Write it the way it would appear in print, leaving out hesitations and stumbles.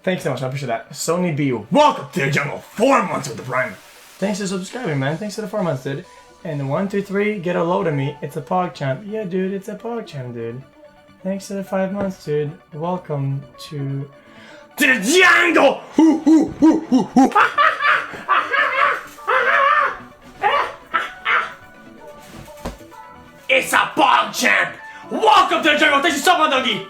Thanks so much, I appreciate that. Sony B, welcome to the jungle. 4 months with the Prime. Thanks for subscribing, man. Thanks for the 4 months, dude. And 1, 2, 3, get a load of me. It's a PogChamp. Yeah, dude, it's a PogChamp, dude. Thanks for the 5 months, dude. Welcome to the jungle. It's a PogChamp. Welcome to the jungle. Thank you so much, doggy.